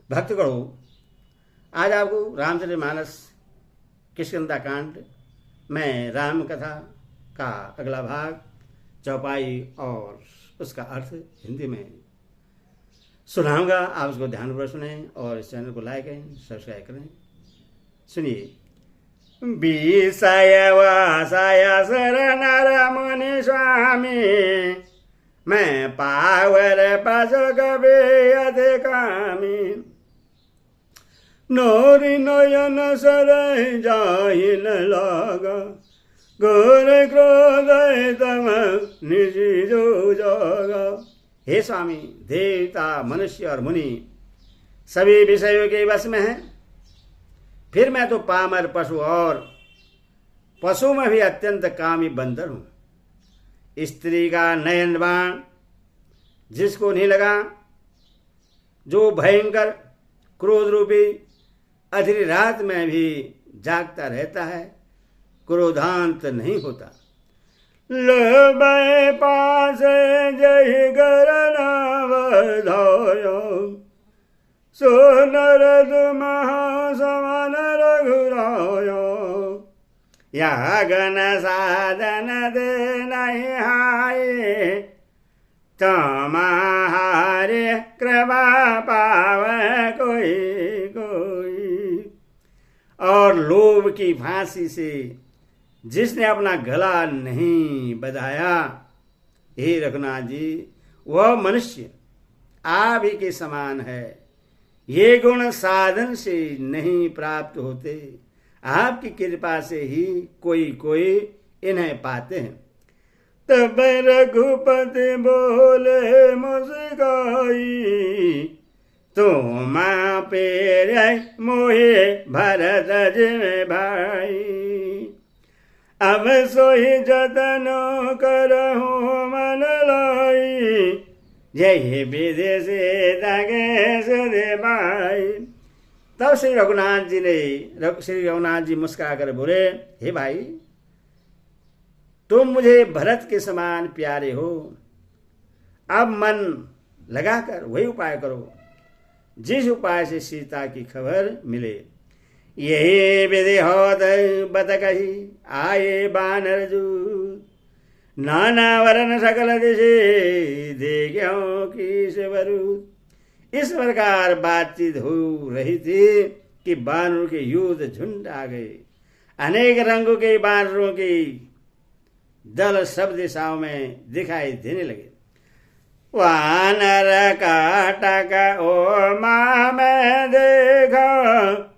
भक्तगणों, आज आपको रामचरितमानस किष्किंधा कांड में राम कथा का अगला भाग चौपाई और उसका अर्थ हिंदी में सुनाऊंगा। आप उसको ध्यानपूर्वक सुने और इस चैनल को लाइक करें, सब्सक्राइब करें। सुनिए। विषय वासाय शरण मुनि स्वामी, मैं पावर पासो कभी अधिकामी। नोरी नयन सर जाहिन लागा, घोर क्रोध तम निजी जो जागा। हे स्वामी, देवता मनुष्य और मुनि सभी विषयों के वश में हैं। फिर मैं तो पामर पशु और पशु में भी अत्यंत कामी बंदर हूं। स्त्री का नयन बाण जिसको नहीं लगा, जो भयंकर क्रोध रूपी अधरी रात में भी जागता रहता है, क्रोधांत नहीं होता। लोभय पास जय गरना बधायो, सो नरद महासमान रघुरायो। या गण साधन दे नहीं हाय, तुम्हारे कृपा पावे कोई कोई। और लोभ की फांसी से जिसने अपना गला नहीं बधाया, हे रघुनाथ जी, वह मनुष्य आप ही के समान है। ये गुण साधन से नहीं प्राप्त होते, आपकी कृपा से ही कोई कोई इन्हें पाते हैं। तब रघुपति बोले मुस्काई, तो माँ पेरे मोहे भरत जिम भाई। अब सोई जतनो करहु मन लाई, जय विधि से तगे सुधे भाई। तब श्री रघुनाथ जी मुस्कुरा कर बोले, हे भाई, तुम मुझे भरत के समान प्यारे हो। अब मन लगाकर वही उपाय करो जिस उपाय से सीता की खबर मिले। यही विधि होत बत कही आए बानर जूत, नाना वरन सकल दिशे देग्यों की सेवरूत। इस प्रकार बातचीत हो रही थी कि बानरों के युद्ध झुंड आ गए। अनेक रंगों के बानरों के दल सब दिशाओं में दिखाई देने लगे। वानर काटक ओ माँ में देखा,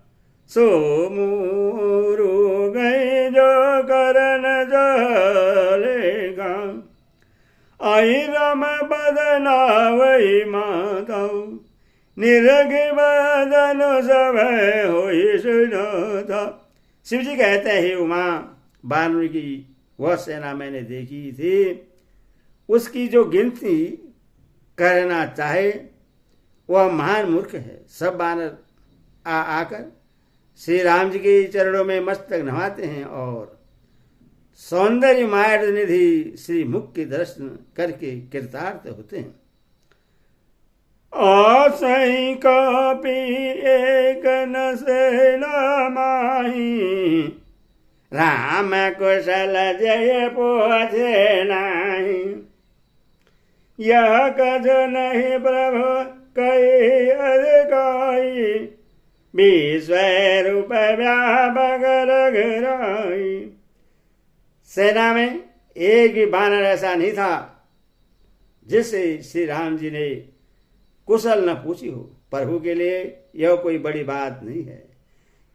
सो मुरु गई जो करन जलेगा। आई रम बदना वही माता, निरग बदन सब होई सुनाता। शिव जी कहते हैं, उमा, बानर की वह सेना मैंने देखी थी, उसकी जो गिनती करना चाहे वह महान मूर्ख है। सब बानर आकर श्री राम जी के चरणों में मस्तक नवाते हैं और सौंदर्य माया निधि श्री मुख के दर्शन करके कृतार्थ होते हैं। असही कपि एक न सेना माही, राम कुशल जय पोछे नाही। यह कज नहीं प्रभु कई अधिकाई, विश्व रूप व्यापक रघुराई। सेना में एक भी बानर ऐसा नहीं था जिससे श्री राम जी ने कुशल न पूछी हो। प्रभु के लिए यह कोई बड़ी बात नहीं है,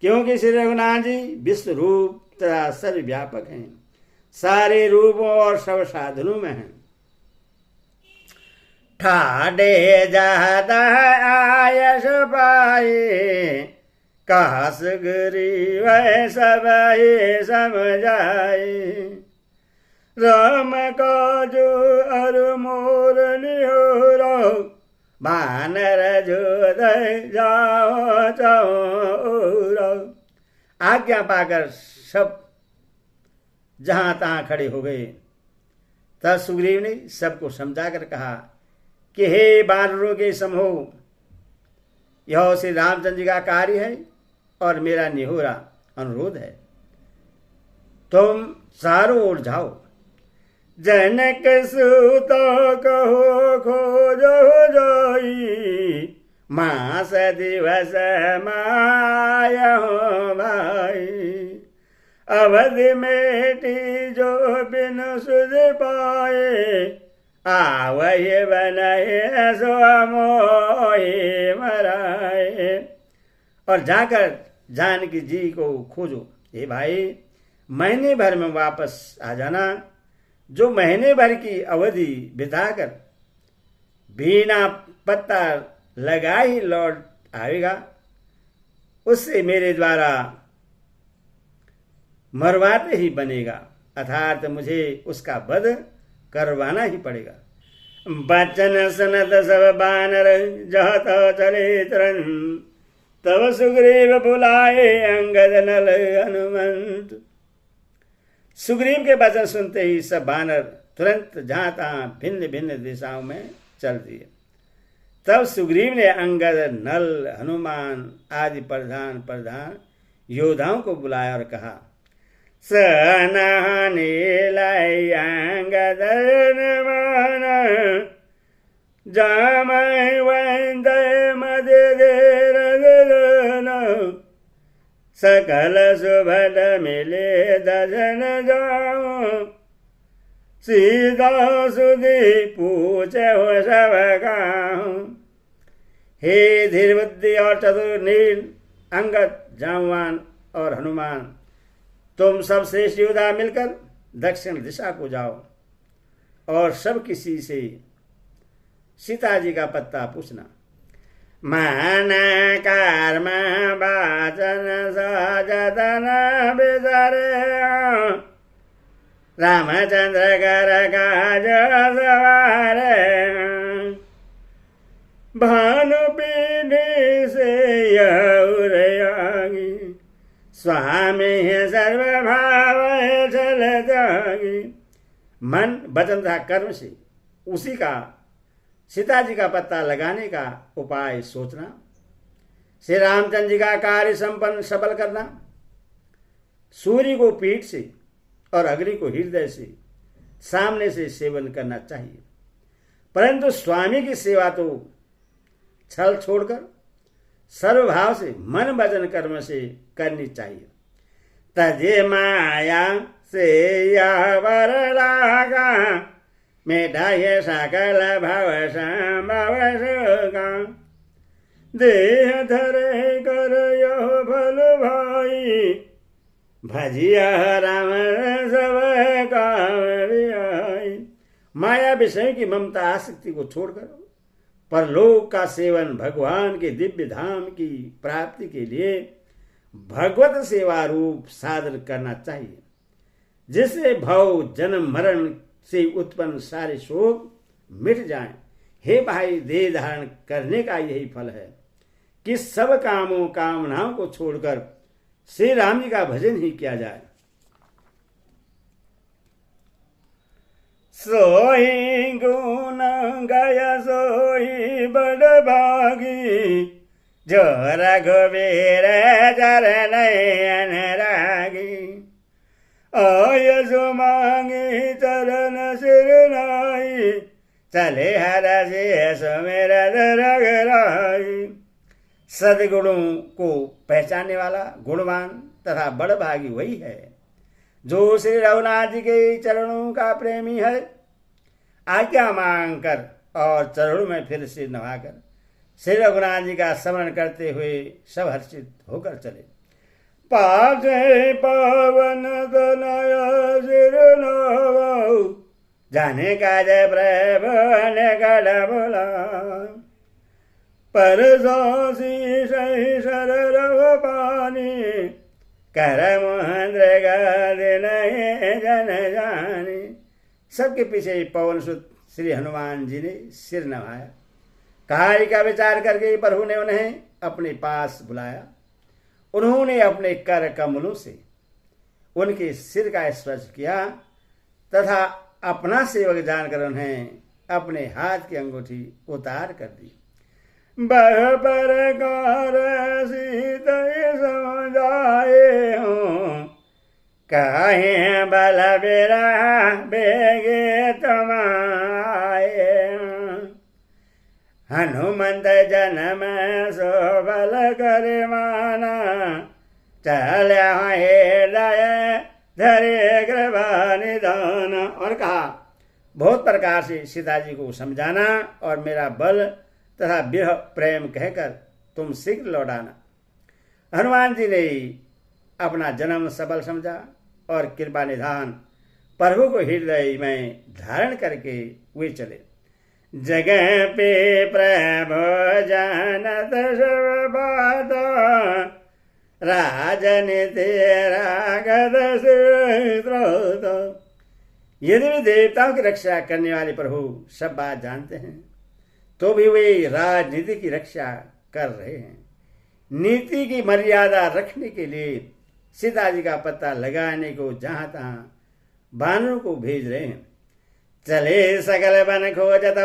क्योंकि श्री रघुनाथ जी विश्व रूप तथा सर्वव्यापक हैं, सारे रूपों और सब साधनों में हैं। ठाडे जाता आयस पाए, कहस ग्रीव सब समझाए। राम काजो अर मोर निहोरो, बानर जो जाओ चौरो। आज्ञा पाकर सब जहां तहां खड़े हो गए। तब सुग्रीव ने सबको समझाकर कहा कि हे बानरों के समूह, यह श्री रामचंद्र जी का कार्य है और मेरा निहोरा अनुरोध है। तुम चारों ओर जाओ। जनक सुत कहो खोजो जोई, मास दिवस माया भाई। अवध मेटी जो बिन सुध पाए, आवहि बनहि सो मोहि मराए। और जाकर जानकी जी को खोजो। हे भाई, महीने भर में वापस आ जाना। जो महीने भर की अवधि बिताकर बिना पत्ता लगा ही लौट आएगा, उससे मेरे द्वारा मरवाते ही बनेगा, अर्थात मुझे उसका वध करवाना ही पड़ेगा। बचन सुनत सब बानर जहत चले तुरंत, तब सुग्रीव बुलाए अंगद नल हनुमंत। सुग्रीव के वचन सुनते ही सब बानर तुरंत जहां तहां भिन्न भिन्न दिशाओं में चल दिए। तब सुग्रीव ने अंगद, नल, हनुमान आदि प्रधान योद्धाओं को बुलाया और कहा, सनहने लाई अंगद नमन, जामय वंदय मदेर सकल सुभद मिले दर्शन जाऊं, सीधा सुधी पूछे हो सब गाऊं। हे धीर बुद्धि और चतुर नील, अंगद, जामवान और हनुमान, तुम सब श्रेष्ठ योद्धा मिलकर दक्षिण दिशा को जाओ और सब किसी से सीता जी का पत्ता पूछना। मन कर्म वाचन सजतन बिसरे, रामचंद्र कर काज सवारे। भानु पीढ़ी से यौरयागी, स्वामी सर्वभाव चल जागी। मन, वचन तथा कर्म से उसी का सीता जी का पत्ता लगाने का उपाय सोचना, श्री रामचंद्र जी का कार्य संपन्न सफल करना। सूर्य को पीठ से और अग्नि को हृदय से सामने से सेवन करना चाहिए, परंतु स्वामी की सेवा तो छल छोड़कर सर्वभाव से मन वचन कर्म से करनी चाहिए। तजे माया से यह वर लागा, मेढा ये सकल भव संभव सुगा। देह धरे कर यह फल भाई, भजिया राम सब काम विहाई। माया विषय की ममता आसक्ति को छोड़कर परलोक का सेवन भगवान के दिव्य धाम की प्राप्ति के लिए भगवत सेवा रूप साधन करना चाहिए, जिससे भव जन्म मरण से उत्पन्न सारे शोक मिट जाएं। हे भाई, देह धारण करने का यही फल है कि सब कामों कामनाओं को छोड़कर श्री राम जी का भजन ही किया जाए। सोई गुण गय सोई बड़ भागी, जो रघुवीर चरण अनुरागी। आय जो मांगे चरण सिर नाई, चले हर से सुमेर रघुराई। सदगुणों को पहचानने वाला गुणवान तथा बड़ भागी वही है जो श्री रघुनाथ जी के चरणों का प्रेमी है। आज्ञा मांगकर और चरणों में फिर सिर नवाकर श्री रघुनाथ जी का स्मरण करते हुए सब हर्षित होकर चले। पासे पावन तनय सिर नवाऊ, जाने का जय प्रभु गढ़ बोला। परसासी सही सर रघु पानी, कर महेंद्र गद नहीं जन जानी। सबके पीछे पवन सुत श्री हनुमान जी ने सिर नवाया। कार्य का विचार करके प्रभु ने उन्हें अपने पास बुलाया। उन्होंने अपने कर कमलों से उनके सिर का स्पर्श किया तथा अपना सेवक जानकर उन्हें अपने हाथ की अंगूठी उतार कर दी। बहु प्रकार सीता समझाए हूँ, कहे बल बिरहा बेगे तुम आए। हनुमंत जन्म सो बल कर माना, चल हृदय धरे कृपा निधान। और कहा, बहुत प्रकार से सीता जी को समझाना और मेरा बल तथा विरह प्रेम कहकर तुम शीघ्र लौटाना। हनुमान जी ने अपना जन्म सबल समझा और कृपा निधान प्रभु को हृदय में धारण करके वे चले। जगह पे प्रभु जानत सब बात, राजन तेरा गद स्रोत। यदि वे देवताओं की रक्षा करने वाले प्रभु सब बात जानते हैं, तो भी वे राजनीति की रक्षा कर रहे हैं। नीति की मर्यादा रखने के लिए सीता जी का पता लगाने को जहां तहां बानरों को भेज रहे हैं। चले सकल बन खोजत,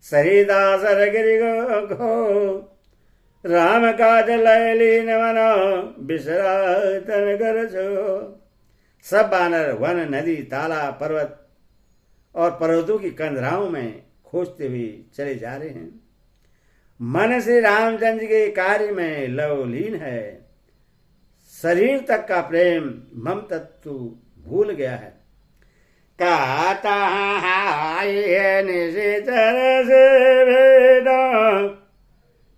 सरिदासर गिरि घो, राम काज लयलीन मन, बिसरातन कर छो। सब बानर वन, नदी, तालाब, पर्वत और पर्वतों की कंदराओं में खोजते हुए चले जा रहे हैं। मन से रामचंद्र के कार्य में लवलीन है, शरीर तक का प्रेम मम तत्व भूल गया है। कहता निशिचर से भेदा,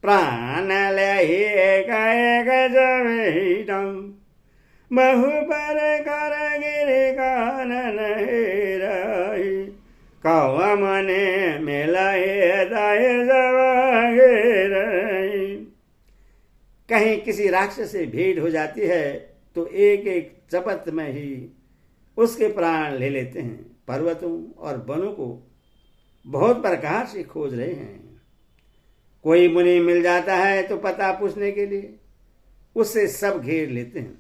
प्राण लहे गए गजवेदम, बहु पर कर गिर कानन हेराई, कौ मने मिलाए दाए जवागेराई। कहीं किसी राक्षस से भेंट हो जाती है तो एक एक चपत में ही उसके प्राण ले लेते हैं। पर्वतों और वनों को बहुत प्रकार से खोज रहे हैं। कोई मुनि मिल जाता है तो पता पूछने के लिए उससे सब घेर लेते हैं।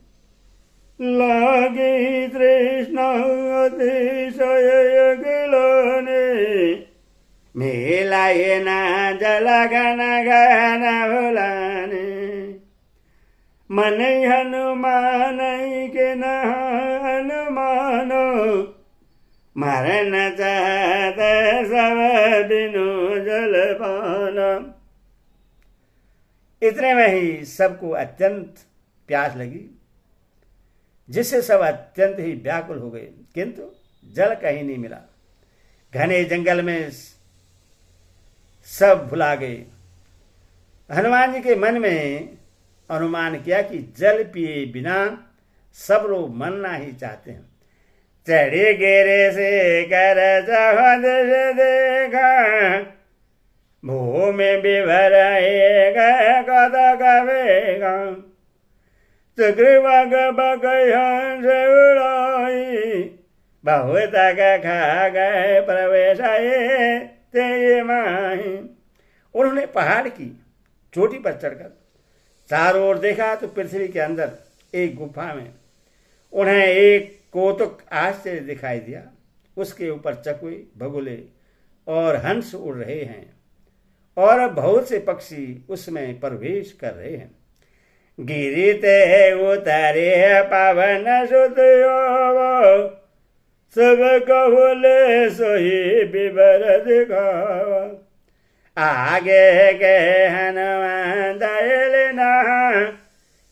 लागी तृष्णा अतिशय गिलाने, मिलाए ना जल घन घन भुलाने, मन हनुमान के न हनुमानो, मरन चाहत सब बिनु जलपान। इतने में ही सबको अत्यंत प्यास लगी, जिससे सब अत्यंत ही व्याकुल हो गए, किंतु जल कहीं नहीं मिला। घने जंगल में सब भुला गए। हनुमान जी के मन में अनुमान किया कि जल पिए बिना सब लोग मरना ही चाहते हैं। चढ़े गेरे से कर जहद देखा, भूमि विभर कद कवेगा, चक्रवाक बकहंस उड़ाई, बहुत खा गए प्रवेश ते माही। उन्होंने पहाड़ की चोटी पर चढ़कर चारों ओर देखा तो पृथ्वी के अंदर एक गुफा में उन्हें एक कौतुक आश्चर्य दिखाई दिया। उसके ऊपर चकवे, बगुले और हंस उड़ रहे हैं और बहुत से पक्षी उसमें प्रवेश कर रहे हैं। गिरिते उतारे पावन सुत, सब कहुले सोही विवर दिखावा, आगे के हनुमान दयलना,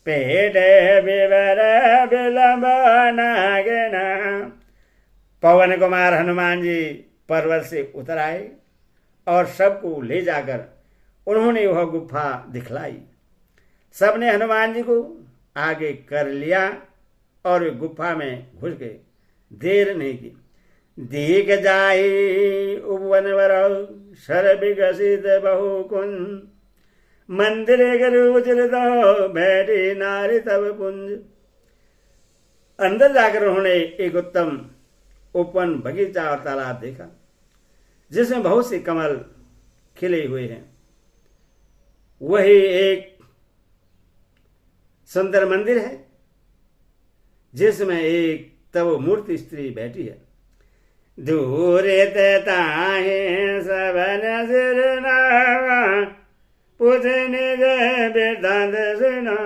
पेट विवर विलंब नागना। पवन कुमार हनुमान जी पर्वत से उतर आए और सबको ले जाकर उन्होंने वह गुफा दिखलाई। सबने हनुमान जी को आगे कर लिया और गुफा में घुस गए। देर नहीं की। दीख जाई उपवन वरौ, सर विकसित बहुकुंज, मंदिर गुरुचरित बैठी नारी तब पुंज। अंदर जाकर उन्होंने एक उत्तम उपवन, बगीचा और तालाब देखा, जिसमें बहुत से कमल खिले हुए हैं। वही एक सुंदर मंदिर है, जिसमें एक तब मूर्ति स्त्री बैठी है। दूर ताहे सबन सिर नावा, पूछने जय वृत्तांत सुना,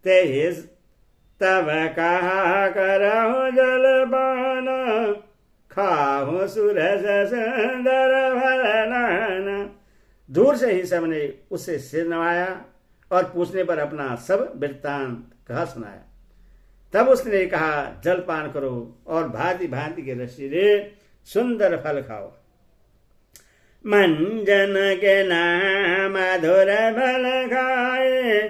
ते तब कहा करहु जलपान, खाहु सुरस सुंदर भरनाना। दूर से ही सबने उससे सिर नवाया और पूछने पर अपना सब वृत्तांत कहा सुनाया। तब उसने कहा जलपान करो और भांति भांति के रसीले सुंदर फल खाओ। मंजन के नाम मधुर फल खाए,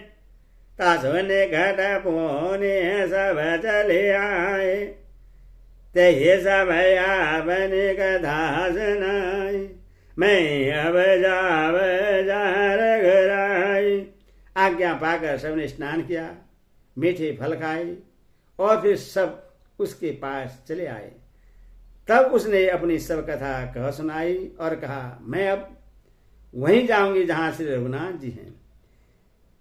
तासोने घट पोने सब चले आए, ते सब आपने कथा सुनाई, मैं अब जाव जार घराई। आज्ञा पाकर सबने स्नान किया, मीठे फल खाए और फिर सब उसके पास चले आए। तब उसने अपनी सब कथा कह सुनाई और कहा मैं अब वहीं जाऊंगी जहां श्री रघुनाथ जी हैं।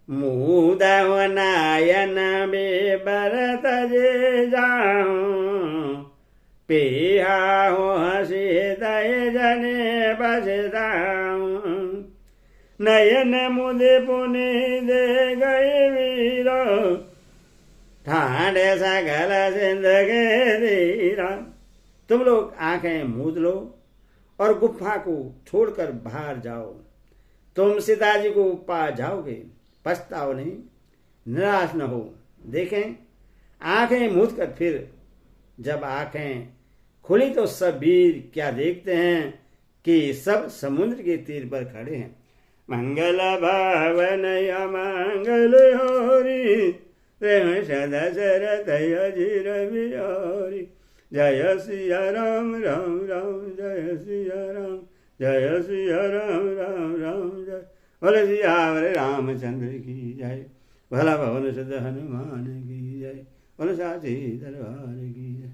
मुदव नायन में बरत जे जाऊं, पिहा हो हसी दय जने बसदाऊं, नयन मुदे पुनि दे गए वीरो, ठाणे सकल सिंध के धीरा। तुम लोग आंखें मूंद लो और गुफा को छोड़कर बाहर जाओ, तुम सीता जी को पा जाओगे, पछताओ नहीं, निराश न हो। देखें आंखें मूंद कर फिर जब आंखें खुली तो सब वीर क्या देखते हैं कि सब समुद्र के तीर पर खड़े हैं। मंगल भावन मंगल होरी, सदा शरद अजीर बिहारी। जय सिया राम राम राम जय सिया राम, जय सिया राम राम राम जय। बोले सियावर रामचंद्र की जय, भला भवन सुध हनुमान की जय, बोले साची दरबार की जय।